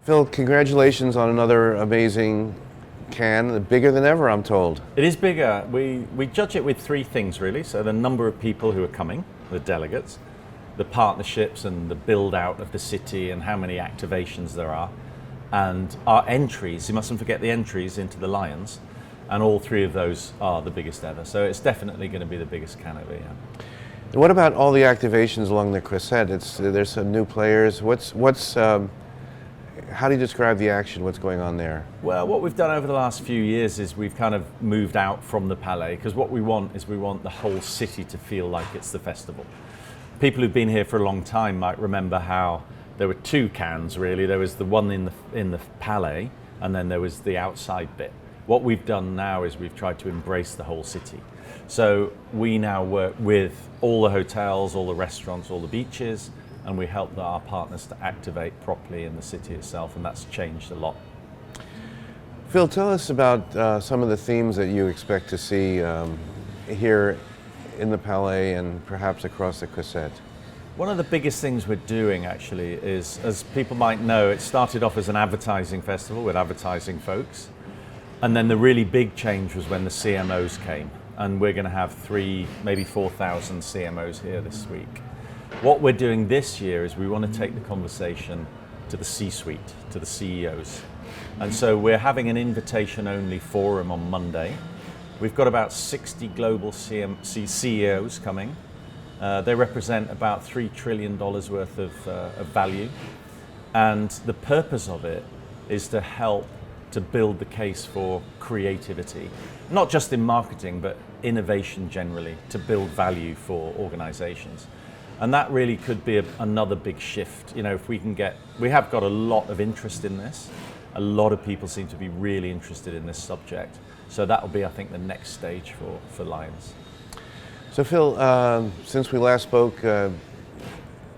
Phil, congratulations on another amazing Cannes, bigger than ever, I'm told. It is bigger. We judge it with three things really. So the number of people who are coming, the delegates, the partnerships and the build out of the city and how many activations there are, and our entries. You mustn't forget the entries into the Lions, and all three of those are the biggest ever. So it's definitely going to be the biggest Cannes ever. Yeah. And what about all the activations along the Croisette? There's some new players. How do you describe the action? What's going on there? Well, what we've done over the last few years is we've kind of moved out from the Palais, because what we want is we want the whole city to feel like it's the festival. People who've been here for a long time might remember how there were two Cannes really. There was the one in the Palais, and then there was the outside bit. What we've done now is we've tried to embrace the whole city. So we now work with all the hotels, all the restaurants, all the beaches, and we help our partners to activate properly in the city itself, and that's changed a lot. Phil, tell us about some of the themes that you expect to see here in the Palais and perhaps across the Croisette. One of the biggest things we're doing actually is, as people might know, it started off as an advertising festival with advertising folks, and then the really big change was when the CMOs came, and we're going to have 3,000, maybe 4,000 CMOs here this week. What we're doing this year is we want to take the conversation to the C-suite, to the CEOs. And so we're having an invitation-only forum on Monday. We've got about 60 global CEOs coming. They represent about $3 trillion worth of value. And the purpose of it is to help to build the case for creativity, not just in marketing, but innovation generally, to build value for organizations. And that really could be another big shift. You know, if we have got a lot of interest in this. A lot of people seem to be really interested in this subject. So that'll be, I think, the next stage for Lions. So Phil, since we last spoke,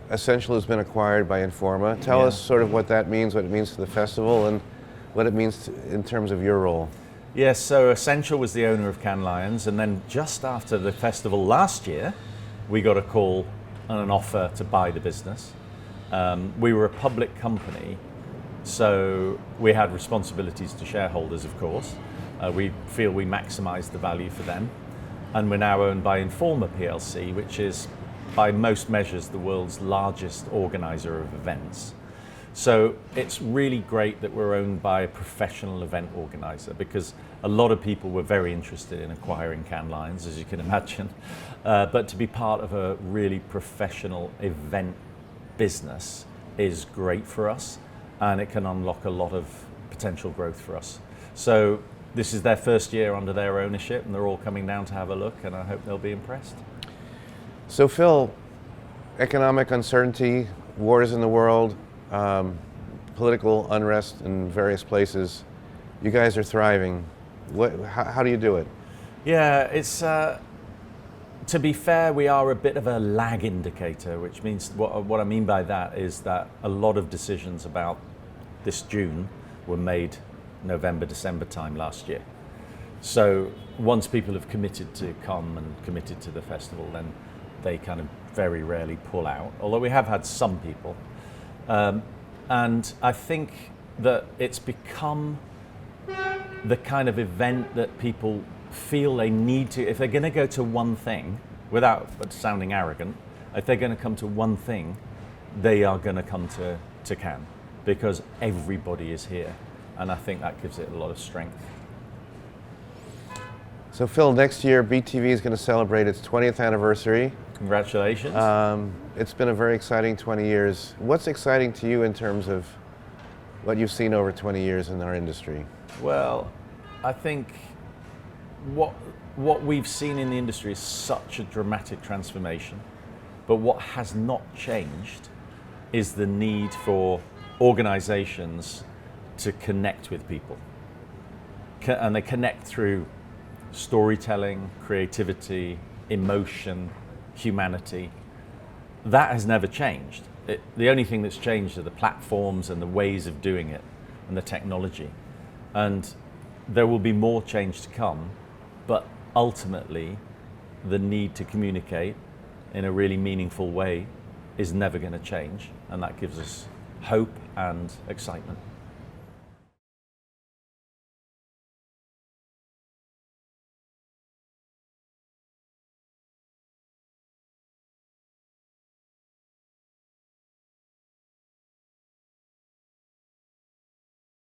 Ascential has been acquired by Informa. Tell us sort of what that means, what it means to the festival, and what it means in terms of your role. Yes, so Ascential was the owner of Cannes Lions, and then just after the festival last year, we got a call and an offer to buy the business. We were a public company, so we had responsibilities to shareholders, of course. We feel we maximised the value for them. And we're now owned by Informa PLC, which is, by most measures, the world's largest organiser of events. So it's really great that we're owned by a professional event organiser, because a lot of people were very interested in acquiring Cannes Lions, as you can imagine. But to be part of a really professional event business is great for us, and it can unlock a lot of potential growth for us. So this is their first year under their ownership, and they're all coming down to have a look, and I hope they'll be impressed. So Phil, economic uncertainty, wars in the world, political unrest in various places. You guys are thriving. How do you do it? Yeah, it's to be fair, we are a bit of a lag indicator, which means what I mean by that is that a lot of decisions about this June were made November, December time last year. So once people have committed to come and committed to the festival, then they kind of very rarely pull out, although we have had some people. And I think that it's become the kind of event that people feel they need to, if they're going to go to one thing, without sounding arrogant, if they're going to come to one thing, they are going to come to Cannes, because everybody is here. And I think that gives it a lot of strength. So Phil, next year BTV is going to celebrate its 20th anniversary. Congratulations. It's been a very exciting 20 years. What's exciting to you in terms of what you've seen over 20 years in our industry? Well, I think what we've seen in the industry is such a dramatic transformation. But what has not changed is the need for organizations to connect with people. And they connect through storytelling, creativity, emotion, humanity. That has never changed. The only thing that's changed are the platforms and the ways of doing it and the technology. And there will be more change to come, but ultimately the need to communicate in a really meaningful way is never going to change, and that gives us hope and excitement.